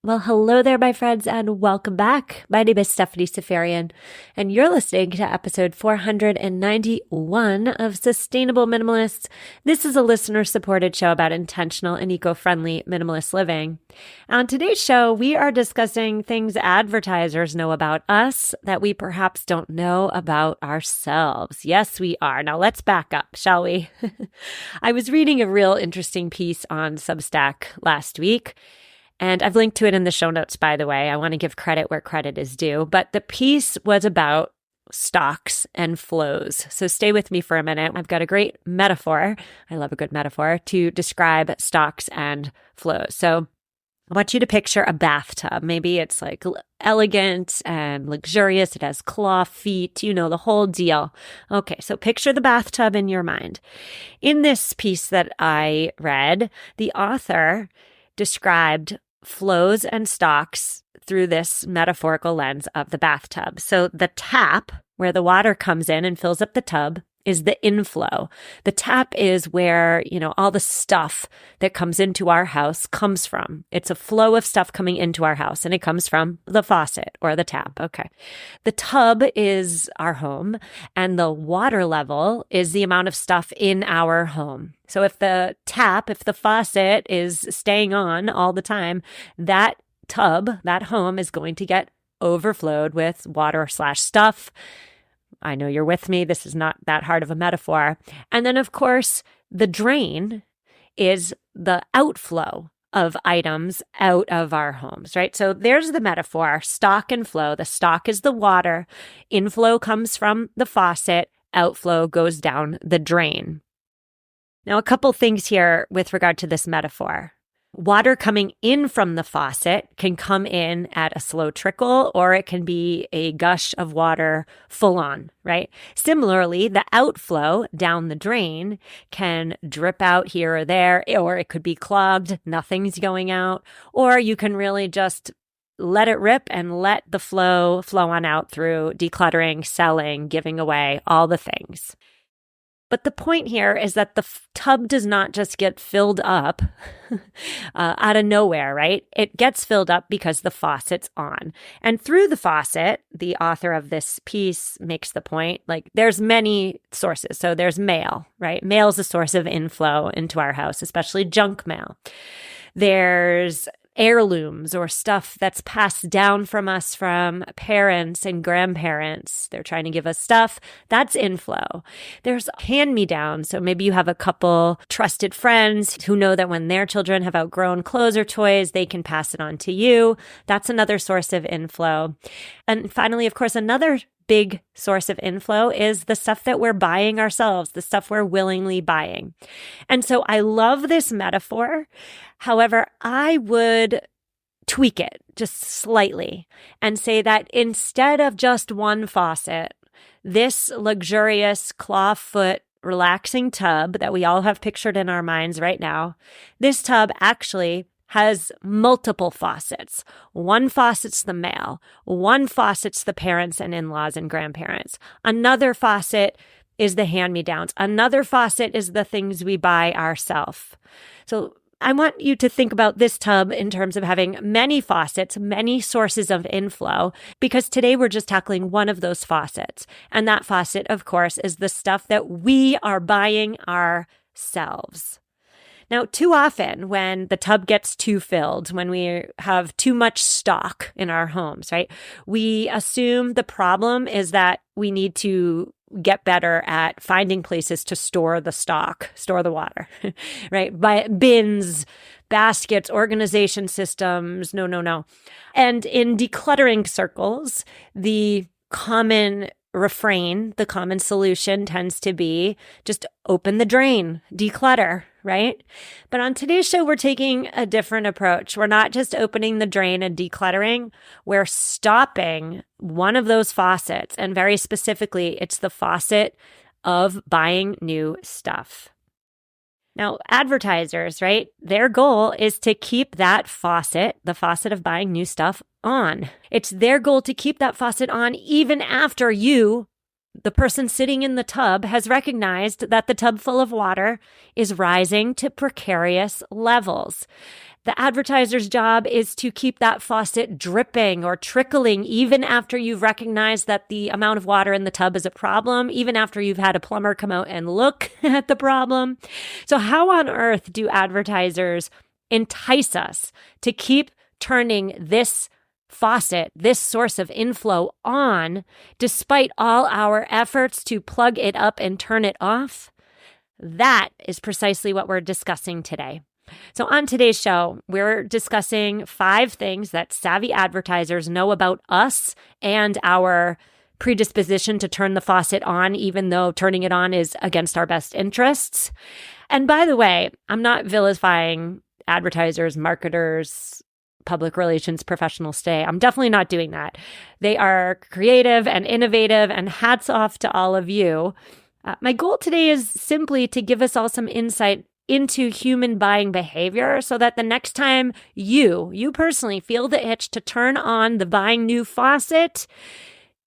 Well, hello there, my friends, and welcome back. My name is Stephanie Safarian, and you're listening to episode 491 of Sustainable Minimalists. This is a listener-supported show about intentional and eco-friendly minimalist living. On today's show, we are discussing things advertisers know about us that we perhaps don't know about ourselves. Yes, we are. Now, let's back up, shall we? I was reading a real interesting piece on Substack last week. And I've linked to it in the show notes, by the way. I want to give credit where credit is due. But the piece was about stocks and flows. So stay with me for a minute. I've got a great metaphor. I love a good metaphor to describe stocks and flows. So I want you to picture a bathtub. Maybe it's like elegant and luxurious. It has claw feet, you know, the whole deal. Okay, so picture the bathtub in your mind. In this piece that I read, the author described flows and stocks through this metaphorical lens of the bathtub. So the tap, where the water comes in and fills up the tub, is the inflow. The tap is where, all the stuff that comes into our house comes from. It's a flow of stuff coming into our house, and it comes from the faucet or the tap. Okay. The tub is our home, and the water level is the amount of stuff in our home. So if the faucet is staying on all the time, that tub, that home is going to get overflowed with water/stuff. I know you're with me. This is not that hard of a metaphor. And then, of course, the drain is the outflow of items out of our homes, right? So there's the metaphor, stock and flow. The stock is the water. Inflow comes from the faucet. Outflow goes down the drain. Now, a couple things here with regard to this metaphor. Water coming in from the faucet can come in at a slow trickle, or it can be a gush of water full on, right? Similarly, the outflow down the drain can drip out here or there, or it could be clogged, nothing's going out, or you can really just let it rip and let the flow on out through decluttering, selling, giving away, all the things. But the point here is that the tub does not just get filled up out of nowhere, right? It gets filled up because the faucet's on. And through the faucet, the author of this piece makes the point, like there's many sources. So there's mail, right? Mail is a source of inflow into our house, especially junk mail. There's heirlooms or stuff that's passed down from us from parents and grandparents. They're trying to give us stuff. That's inflow. There's hand-me-downs. So maybe you have a couple trusted friends who know that when their children have outgrown clothes or toys, they can pass it on to you. That's another source of inflow. And finally, of course, another big source of inflow is the stuff that we're buying ourselves, the stuff we're willingly buying. And so I love this metaphor. However, I would tweak it just slightly and say that instead of just one faucet, this luxurious clawfoot relaxing tub that we all have pictured in our minds right now, this tub actually has multiple faucets. One faucet's the mail. One faucet's the parents and in-laws and grandparents. Another faucet is the hand-me-downs. Another faucet is the things we buy ourselves. So I want you to think about this tub in terms of having many faucets, many sources of inflow, because today we're just tackling one of those faucets. And that faucet, of course, is the stuff that we are buying ourselves. Now, too often when the tub gets too filled, when we have too much stock in our homes, right, we assume the problem is that we need to get better at finding places to store the stock, store the water, right? By bins, baskets, organization systems. No. And in decluttering circles, the common refrain, the common solution tends to be just open the drain, declutter, right? But on today's show, we're taking a different approach. We're not just opening the drain and decluttering. We're stopping one of those faucets. And very specifically, it's the faucet of buying new stuff. Now, advertisers, right? Their goal is to keep that faucet, the faucet of buying new stuff, on. It's their goal to keep that faucet on even after you, the person sitting in the tub, has recognized that the tub full of water is rising to precarious levels. The advertiser's job is to keep that faucet dripping or trickling even after you've recognized that the amount of water in the tub is a problem, even after you've had a plumber come out and look at the problem. So how on earth do advertisers entice us to keep turning this faucet, this source of inflow on, despite all our efforts to plug it up and turn it off? That is precisely what we're discussing today. So on today's show, we're discussing 5 things that savvy advertisers know about us and our predisposition to turn the faucet on, even though turning it on is against our best interests. And by the way, I'm not vilifying advertisers, marketers, public relations professionals today. I'm definitely not doing that. They are creative and innovative, and hats off to all of you. My goal today is simply to give us all some insight into human buying behavior so that the next time you personally feel the itch to turn on the buying new faucet,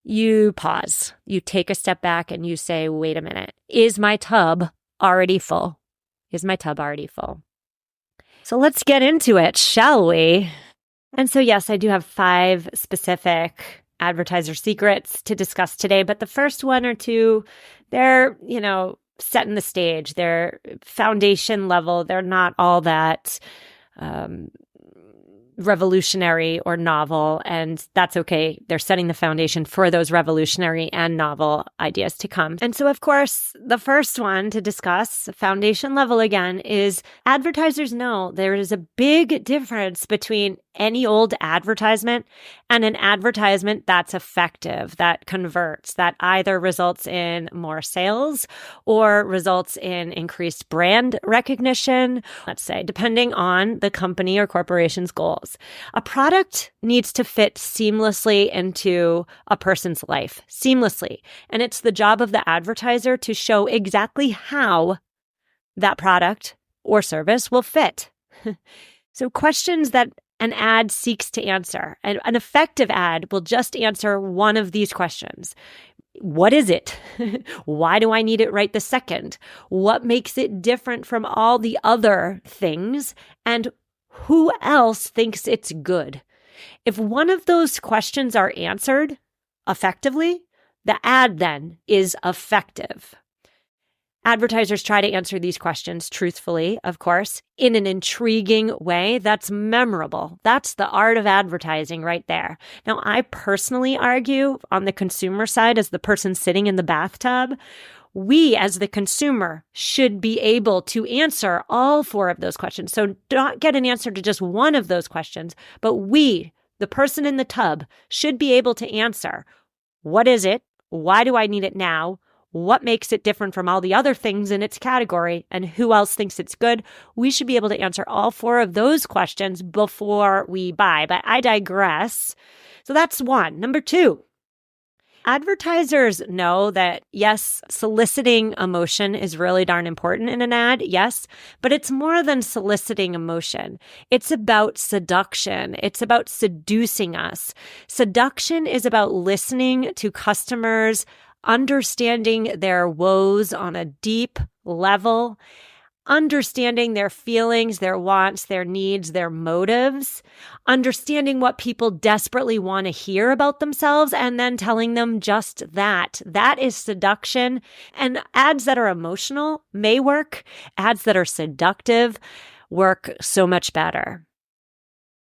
you pause, you take a step back and you say, wait a minute, is my tub already full? Is my tub already full? So let's get into it, shall we? And so yes, I do have 5 specific advertiser secrets to discuss today, but the first one or two, they're, setting the stage. They're foundation level. They're not all that revolutionary or novel, and that's okay. They're setting the foundation for those revolutionary and novel ideas to come. And so, of course, the first one to discuss, foundation level again, is advertisers know there is a big difference between any old advertisement and an advertisement that's effective, that converts, that either results in more sales or results in increased brand recognition, let's say, depending on the company or corporation's goals. A product needs to fit seamlessly into a person's life, seamlessly. And it's the job of the advertiser to show exactly how that product or service will fit. So questions that an ad seeks to answer. An effective ad will just answer one of these questions. What is it? Why do I need it right this second? What makes it different from all the other things? And who else thinks it's good? If one of those questions are answered effectively, the ad then is effective. Advertisers try to answer these questions truthfully, of course, in an intriguing way that's memorable. That's the art of advertising right there. Now, I personally argue on the consumer side, as the person sitting in the bathtub, we as the consumer should be able to answer all 4 of those questions. So don't get an answer to just one of those questions, but we, the person in the tub, should be able to answer, what is it? Why do I need it now? What makes it different from all the other things in its category, and who else thinks it's good? We should be able to answer all 4 of those questions before we buy, but I digress. So that's one. Number 2, advertisers know that, yes, soliciting emotion is really darn important in an ad, yes, but it's more than soliciting emotion. It's about seduction. It's about seducing us. Seduction is about listening to customers, understanding their woes on a deep level, understanding their feelings, their wants, their needs, their motives, understanding what people desperately want to hear about themselves, and then telling them just that. That is seduction. And ads that are emotional may work. Ads that are seductive work so much better.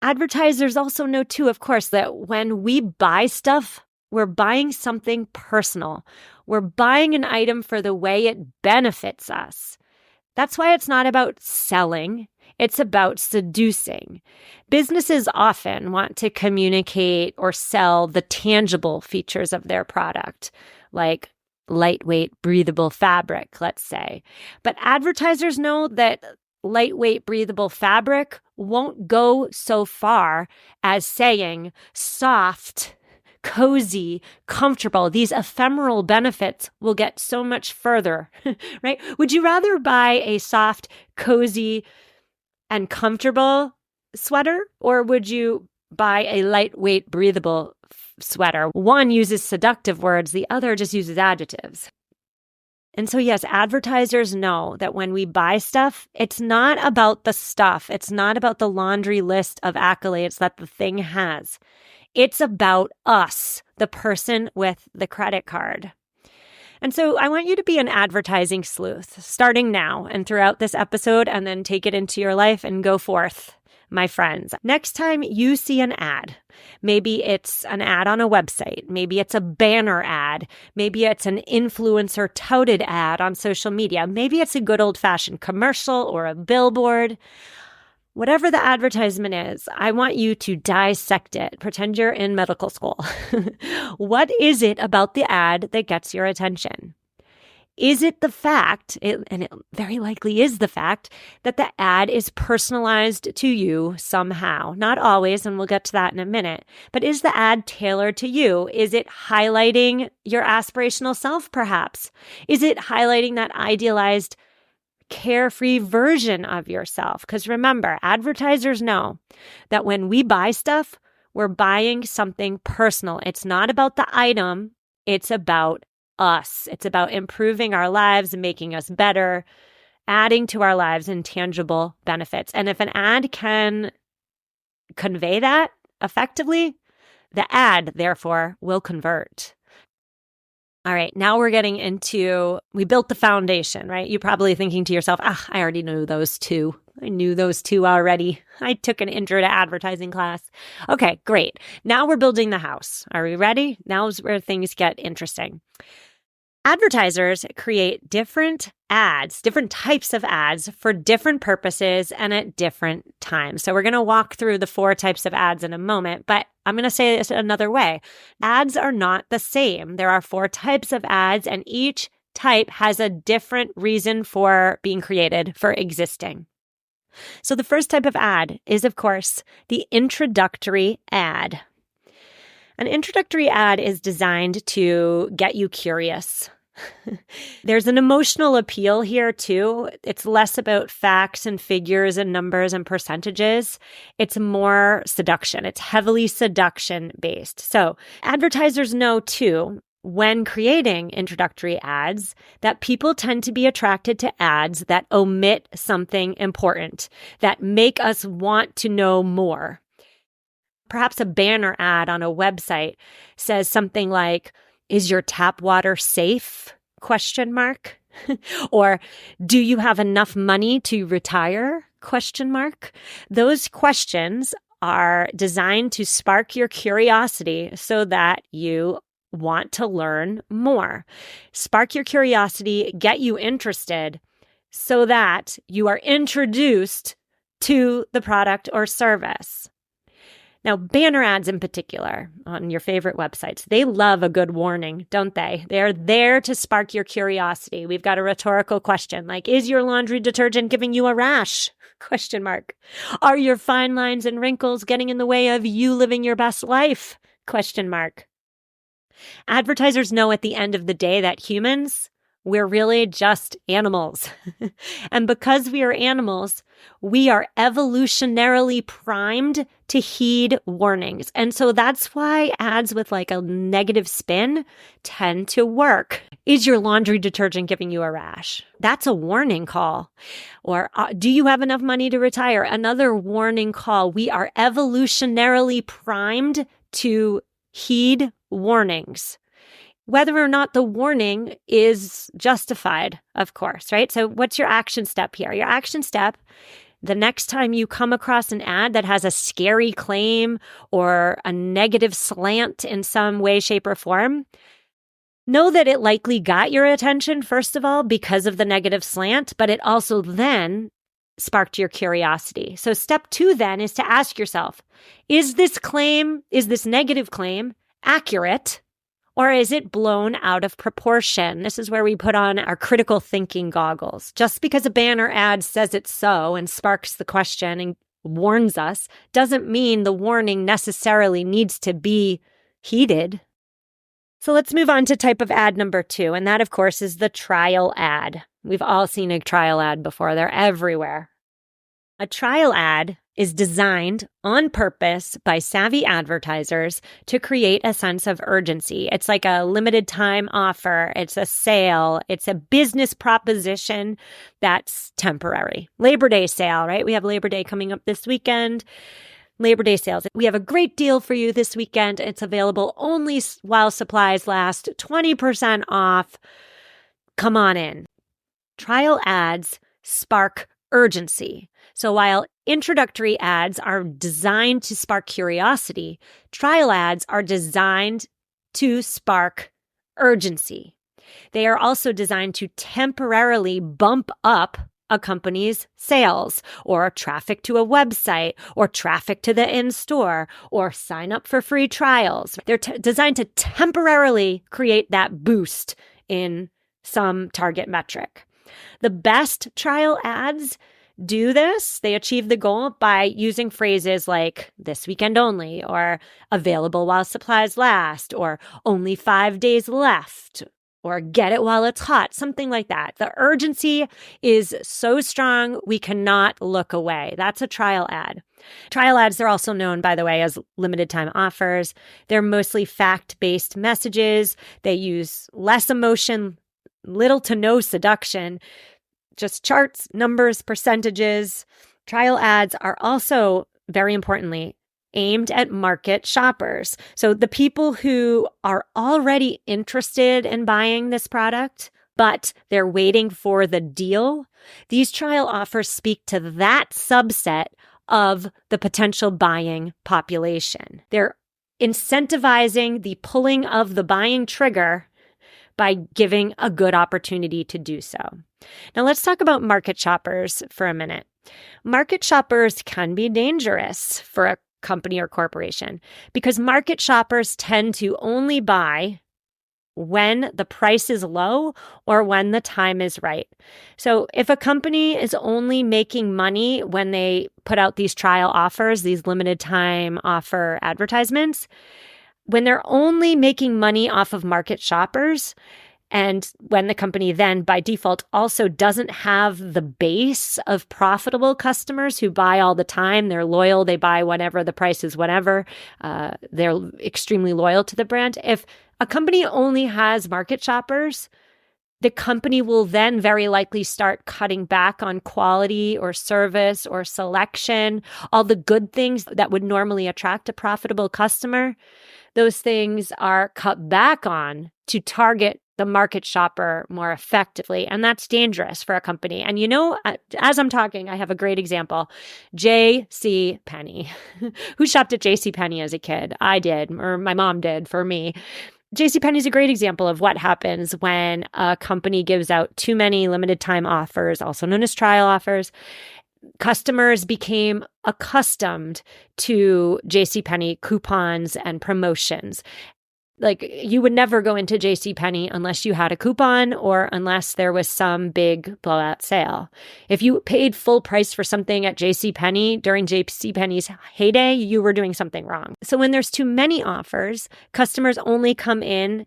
Advertisers also know too, of course, that when we buy stuff, we're buying something personal. We're buying an item for the way it benefits us. That's why it's not about selling. It's about seducing. Businesses often want to communicate or sell the tangible features of their product, like lightweight, breathable fabric, let's say. But advertisers know that lightweight, breathable fabric won't go so far as saying soft, cozy, comfortable. These ephemeral benefits will get so much further, right? Would you rather buy a soft, cozy, and comfortable sweater, or would you buy a lightweight, breathable sweater? One uses seductive words, the other just uses adjectives. And so, yes, advertisers know that when we buy stuff, it's not about the stuff. It's not about the laundry list of accolades that the thing has. It's about us, the person with the credit card. And so I want you to be an advertising sleuth starting now and throughout this episode, and then take it into your life and go forth, my friends. Next time you see an ad, maybe it's an ad on a website, maybe it's a banner ad, maybe it's an influencer touted ad on social media, maybe it's a good old-fashioned commercial or a billboard. Whatever the advertisement is, I want you to dissect it. Pretend you're in medical school. What is it about the ad that gets your attention? Is it the fact, and it very likely is the fact, that the ad is personalized to you somehow? Not always, and we'll get to that in a minute. But is the ad tailored to you? Is it highlighting your aspirational self, perhaps? Is it highlighting that idealized carefree version of yourself? Because remember, advertisers know that when we buy stuff, we're buying something personal. It's not about the item. It's about us. It's about improving our lives and making us better, adding to our lives in tangible benefits. And if an ad can convey that effectively, the ad, therefore, will convert. All right, now we're getting into, we built the foundation, right? You're probably thinking to yourself, I already knew those two. I knew those two already. I took an intro to advertising class. Okay, great. Now we're building the house. Are we ready? Now's where things get interesting. Advertisers create different ads, different types of ads for different purposes and at different times. So we're going to walk through the 4 types of ads in a moment, but I'm going to say this another way. Ads are not the same. There are 4 types of ads, and each type has a different reason for being created, for existing. So the first type of ad is, of course, the introductory ad. An introductory ad is designed to get you curious. There's an emotional appeal here too. It's less about facts and figures and numbers and percentages. It's more seduction. It's heavily seduction based. So advertisers know too, when creating introductory ads, that people tend to be attracted to ads that omit something important, that make us want to know more. Perhaps a banner ad on a website says something like, "Is your tap water safe?" ? Or, "Do you have enough money to retire? ? Those questions are designed to spark your curiosity so that you want to learn more. Spark your curiosity, get you interested so that you are introduced to the product or service. Now, banner ads in particular on your favorite websites, they love a good warning, don't they? They're there to spark your curiosity. We've got a rhetorical question like, "Is your laundry detergent giving you a rash? ? Are your fine lines and wrinkles getting in the way of you living your best life? ? Advertisers know at the end of the day that humans, we're really just animals. And because we are animals, we are evolutionarily primed to heed warnings. And so that's why ads with like a negative spin tend to work. Is your laundry detergent giving you a rash? That's a warning call. Or do you have enough money to retire? Another warning call. We are evolutionarily primed to heed warnings. Whether or not the warning is justified, of course, right? So what's your action step here? Your action step, the next time you come across an ad that has a scary claim or a negative slant in some way, shape, or form, know that it likely got your attention, first of all, because of the negative slant, but it also then sparked your curiosity. So step 2 then is to ask yourself, is this negative claim accurate? Or is it blown out of proportion? This is where we put on our critical thinking goggles. Just because a banner ad says it's so and sparks the question and warns us doesn't mean the warning necessarily needs to be heeded. So let's move on to type of ad number 2. And that, of course, is the trial ad. We've all seen a trial ad before. They're everywhere. A trial ad is designed on purpose by savvy advertisers to create a sense of urgency. It's like a limited time offer. It's a sale. It's a business proposition that's temporary. Labor Day sale, right? We have Labor Day coming up this weekend. Labor Day sales. We have a great deal for you this weekend. It's available only while supplies last, 20% off. Come on in. Trial ads spark urgency. So while introductory ads are designed to spark curiosity, trial ads are designed to spark urgency. They are also designed to temporarily bump up a company's sales or traffic to a website or traffic to the in-store or sign up for free trials. They're designed to temporarily create that boost in some target metric. The best trial ads do this. They achieve the goal by using phrases like this weekend only, or available while supplies last, or only 5 days left, or get it while it's hot, something like that. The urgency is so strong, we cannot look away. That's a trial ad. Trial ads are also known, by the way, as limited time offers. They're mostly fact-based messages. They use less emotion, little to no seduction, just charts, numbers, percentages. Trial ads are also, very importantly, aimed at market shoppers. So the people who are already interested in buying this product, but they're waiting for the deal, these trial offers speak to that subset of the potential buying population. They're incentivizing the pulling of the buying trigger by giving a good opportunity to do so. Now let's talk about market shoppers for a minute. Market shoppers can be dangerous for a company or corporation because market shoppers tend to only buy when the price is low or when the time is right. So if a company is only making money when they put out these trial offers, these limited time offer advertisements, when they're only making money off of market shoppers, and when the company then by default also doesn't have the base of profitable customers who buy all the time, they're loyal, they buy whatever, the price is whatever, they're extremely loyal to the brand. If a company only has market shoppers, the company will then very likely start cutting back on quality or service or selection, all the good things that would normally attract a profitable customer. Those things are cut back on to target the market shopper more effectively. And that's dangerous for a company. And you know, as I'm talking, I have a great example. J.C. Penney. Who shopped at J.C. Penney as a kid? I did, or my mom did for me. J.C. Penney is a great example of what happens when a company gives out too many limited time offers, also known as trial offers. Customers became accustomed to JCPenney coupons and promotions. Like, you would never go into JCPenney unless you had a coupon or unless there was some big blowout sale. If you paid full price for something at JCPenney during JCPenney's heyday, you were doing something wrong. So when there's too many offers, customers only come in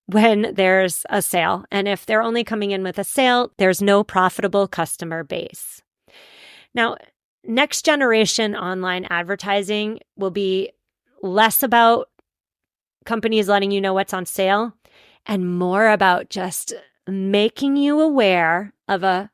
when there's a sale. And if they're only coming in with a sale, there's no profitable customer base. Now, next generation online advertising will be less about companies letting you know what's on sale and more about just making you aware of a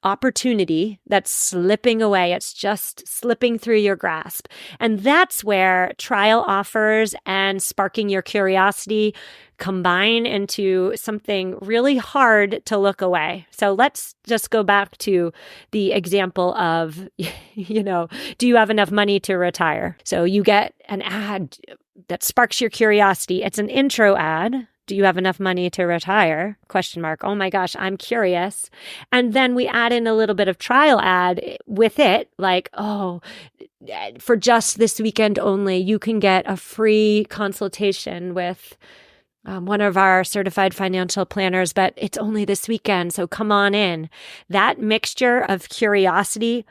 opportunity that's slipping away. It's just slipping through your grasp. And that's where trial offers and sparking your curiosity combine into something really hard to look away. So let's just go back to the example of, do you have enough money to retire? So you get an ad that sparks your curiosity. It's an intro ad. Do you have enough money to retire? ? Oh my gosh, I'm curious. And then we add in a little bit of trial ad with it, like, for just this weekend only, you can get a free consultation with one of our certified financial planners, but it's only this weekend, so come on in. That mixture of curiosity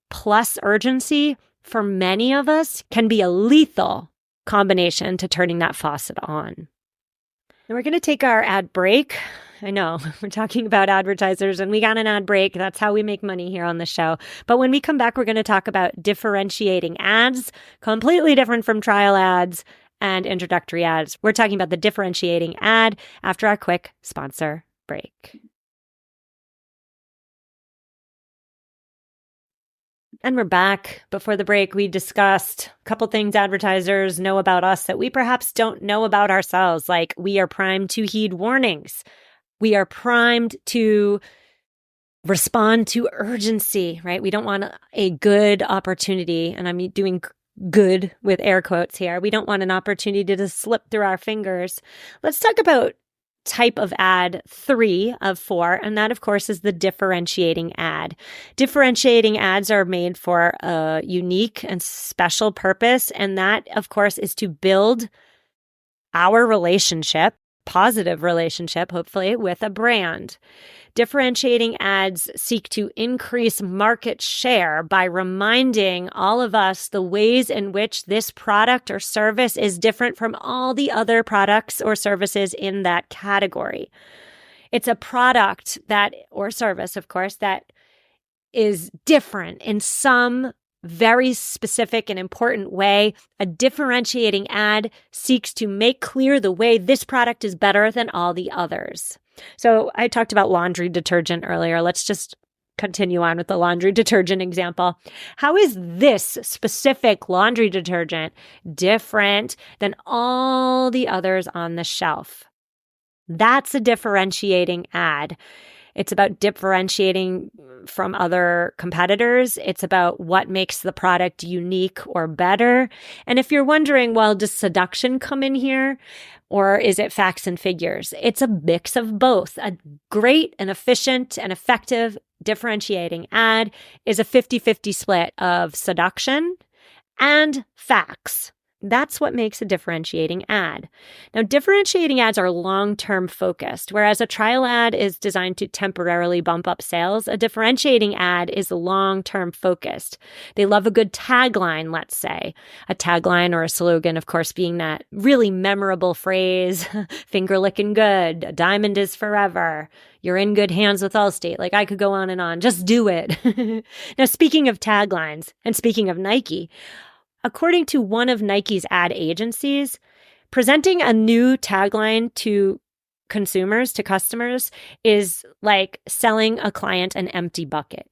plus urgency for many of us can be a lethal combination to turning that faucet on. Now we're going to take our ad break. I know we're talking about advertisers and we got an ad break. That's how we make money here on the show. But when we come back, we're going to talk about differentiating ads, completely different from trial ads and introductory ads. We're talking about the differentiating ad after our quick sponsor break. And we're back. Before the break, we discussed a couple things advertisers know about us that we perhaps don't know about ourselves, like we are primed to heed warnings. We are primed to respond to urgency, right? We don't want a good opportunity, and I'm doing good with air quotes here. We don't want an opportunity to slip through our fingers. Let's talk about type of ad 3 of 4, and that, of course, is the differentiating ad. Differentiating ads are made for a unique and special purpose, and that, of course, is to build our relationship, positive relationship, hopefully, with a brand. Differentiating ads seek to increase market share by reminding all of us the ways in which this product or service is different from all the other products or services in that category. It's a product or service, of course, that is different in some very specific and important way. A differentiating ad seeks to make clear the way this product is better than all the others. So I talked about laundry detergent earlier. Let's just continue on with the laundry detergent example. How is this specific laundry detergent different than all the others on the shelf? That's a differentiating ad. It's about differentiating from other competitors. It's about what makes the product unique or better. And if you're wondering, well, does seduction come in here? Or is it facts and figures? It's a mix of both. A great and efficient and effective differentiating ad is a 50-50 split of seduction and facts. That's what makes a differentiating ad. Now, differentiating ads are long-term focused, whereas a trial ad is designed to temporarily bump up sales. A differentiating ad is long-term focused. They love a good tagline, let's say. A tagline or a slogan, of course, being that really memorable phrase, finger licking good, a diamond is forever, you're in good hands with Allstate. Like I could go on and on. Just do it. Now, speaking of taglines and speaking of Nike, according to one of Nike's ad agencies, presenting a new tagline to consumers, to customers, is like selling a client an empty bucket.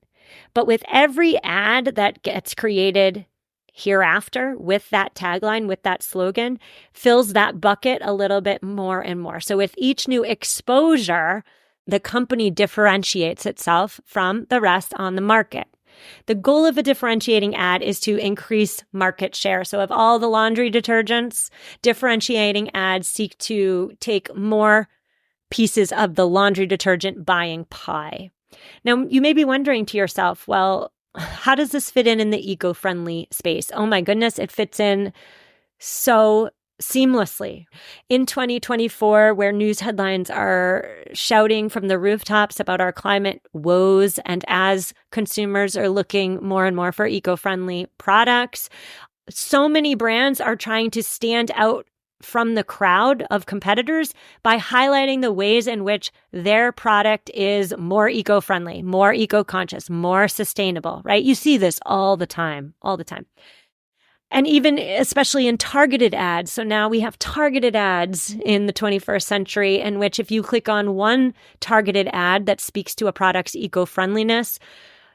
But with every ad that gets created hereafter with that tagline, with that slogan, fills that bucket a little bit more and more. So with each new exposure, the company differentiates itself from the rest on the market. The goal of a differentiating ad is to increase market share. So of all the laundry detergents, differentiating ads seek to take more pieces of the laundry detergent buying pie. Now, you may be wondering to yourself, well, how does this fit in the eco-friendly space? Oh my goodness, it fits in so seamlessly. In 2024, where news headlines are shouting from the rooftops about our climate woes, and as consumers are looking more and more for eco-friendly products, so many brands are trying to stand out from the crowd of competitors by highlighting the ways in which their product is more eco-friendly, more eco-conscious, more sustainable, right? You see this all the time. And even especially in targeted ads. So now we have targeted ads in the 21st century, in which if you click on one targeted ad that speaks to a product's eco-friendliness,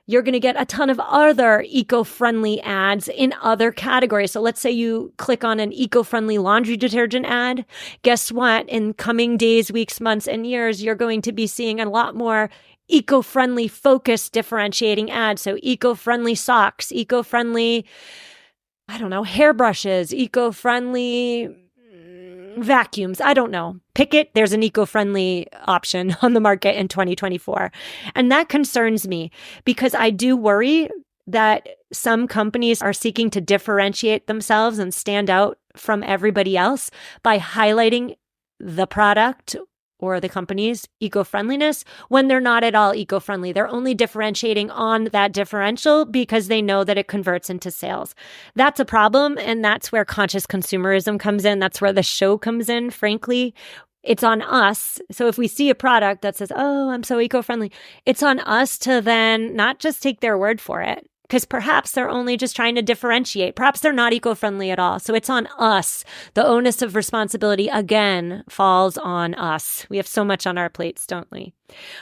you're going to get a ton of other eco-friendly ads in other categories. So let's say you click on an eco-friendly laundry detergent ad. Guess what? In coming days, weeks, months, and years, you're going to be seeing a lot more eco-friendly focused differentiating ads. So eco-friendly socks, eco-friendly hairbrushes, eco-friendly vacuums. I don't know. Pick it. There's an eco-friendly option on the market in 2024. And that concerns me because I do worry that some companies are seeking to differentiate themselves and stand out from everybody else by highlighting the product or the company's eco-friendliness when they're not at all eco-friendly. They're only differentiating on that differential because they know that it converts into sales. That's a problem, and that's where conscious consumerism comes in. That's where the show comes in, frankly. it's on us. So if we see a product that says, oh, I'm so eco-friendly, it's on us to then not just take their word for it, because perhaps they're only just trying to differentiate. Perhaps they're not eco-friendly at all. So it's on us. The onus of responsibility, again, falls on us. We have so much on our plates, don't we?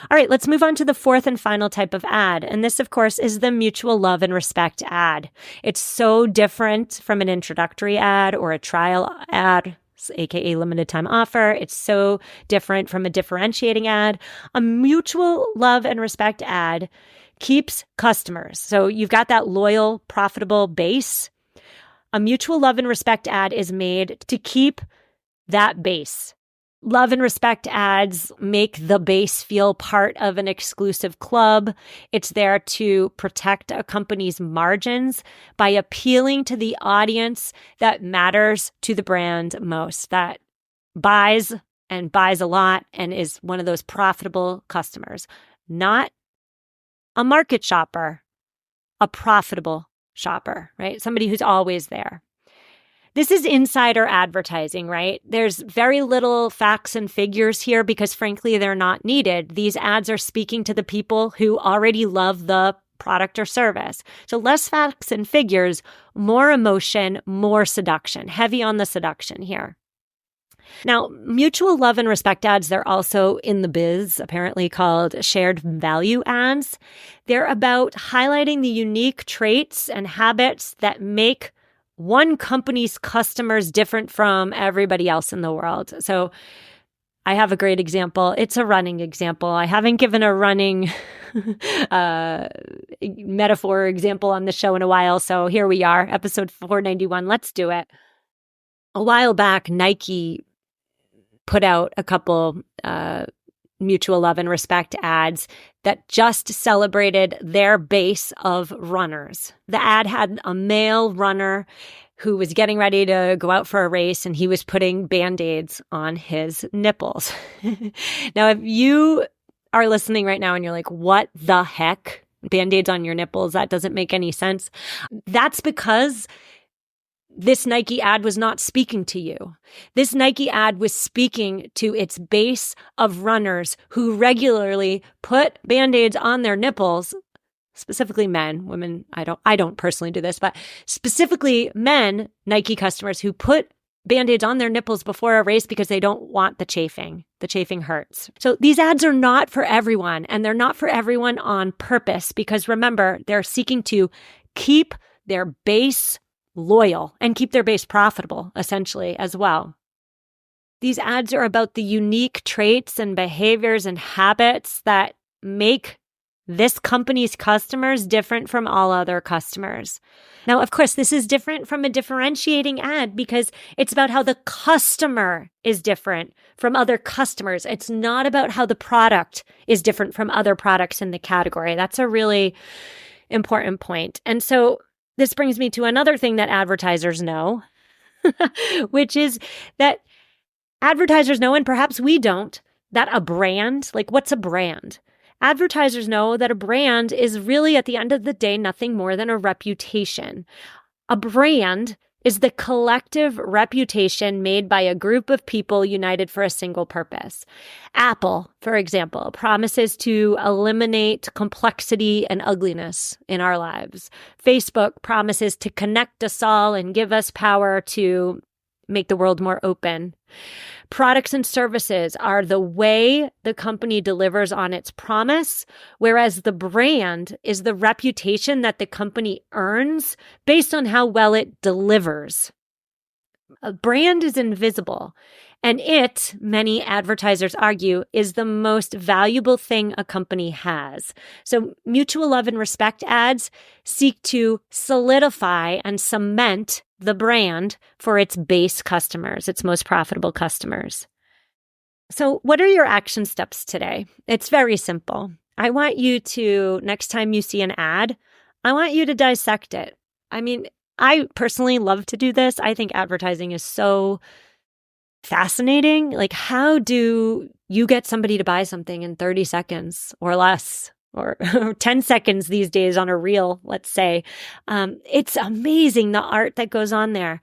All right, let's move on to the fourth and final type of ad. And this, of course, is the mutual love and respect ad. It's so different from an introductory ad or a trial ad, aka limited time offer. It's so different from a differentiating ad. A mutual love and respect ad keeps customers. So you've got that loyal, profitable base. A mutual love and respect ad is made to keep that base. Love and respect ads make the base feel part of an exclusive club. It's there to protect a company's margins by appealing to the audience that matters to the brand most, that buys and buys a lot and is one of those profitable customers, not a market shopper, a profitable shopper, right? Somebody who's always there. This is insider advertising, right? There's very little facts and figures here because, frankly, they're not needed. These ads are speaking to the people who already love the product or service. So less facts and figures, more emotion, more seduction. Heavy on the seduction here. Now, mutual love and respect ads, they're also in the biz, apparently called shared value ads. They're about highlighting the unique traits and habits that make one company's customers different from everybody else in the world. So I have a great example. It's a running example. I haven't given a running metaphor example on the show in a while. So here we are, episode 491. Let's do it. A while back, Nike put out a couple mutual love and respect ads that just celebrated their base of runners. The ad had a male runner who was getting ready to go out for a race, and he was putting Band-Aids on his nipples. Now, if you are listening right now and you're like, what the heck? Band-Aids on your nipples? That doesn't make any sense. That's because this Nike ad was not speaking to you. This Nike ad was speaking to its base of runners who regularly put Band-Aids on their nipples, specifically men. Women, I don't personally do this, but specifically men, Nike customers who put Band-Aids on their nipples before a race because they don't want the chafing. The chafing hurts. So these ads are not for everyone, and they're not for everyone on purpose because remember, they're seeking to keep their base loyal and keep their base profitable, essentially, as well. These ads are about the unique traits and behaviors and habits that make this company's customers different from all other customers. Now, of course, this is different from a differentiating ad because it's about how the customer is different from other customers. It's not about how the product is different from other products in the category. That's a really important point. And so this brings me to another thing that advertisers know, which is that advertisers know, and perhaps we don't, that a brand, like what's a brand? Advertisers know that a brand is really, at the end of the day, nothing more than a reputation. A brand is the collective reputation made by a group of people united for a single purpose. Apple, for example, promises to eliminate complexity and ugliness in our lives. Facebook promises to connect us all and give us power to make the world more open. Products and services are the way the company delivers on its promise, whereas the brand is the reputation that the company earns based on how well it delivers. A brand is invisible, and it, many advertisers argue, is the most valuable thing a company has. So mutual love and respect ads seek to solidify and cement the brand for its base customers, its most profitable customers. So what are your action steps today? It's very simple. I want you to, next time you see an ad, I want you to dissect it. I mean, I personally love to do this. I think advertising is so fascinating. Like, how do you get somebody to buy something in 30 seconds or less? or 10 seconds these days on a reel, let's say. It's amazing the art that goes on there.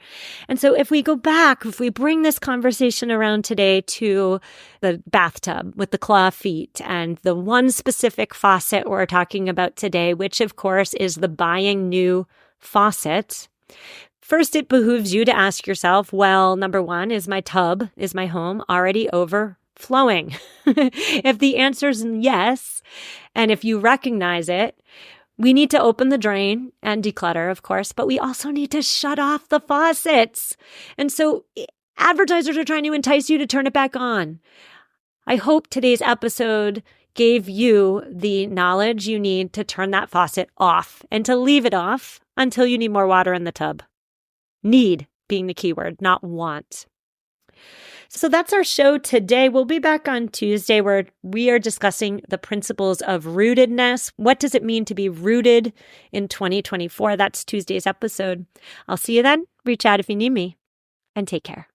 And so if we go back, if we bring this conversation around today to the bathtub with the claw feet and the one specific faucet we're talking about today, which of course is the buying new faucet. First, it behooves you to ask yourself, well, number one, is my tub, is my home already overflowing? If the answer is yes, and if you recognize it, we need to open the drain and declutter, of course, but we also need to shut off the faucets. And so advertisers are trying to entice you to turn it back on. I hope today's episode gave you the knowledge you need to turn that faucet off and to leave it off until you need more water in the tub. Need being the key word, not want. So that's our show today. We'll be back on Tuesday where we are discussing the principles of rootedness. What does it mean to be rooted in 2024? That's Tuesday's episode. I'll see you then. Reach out if you need me, and take care.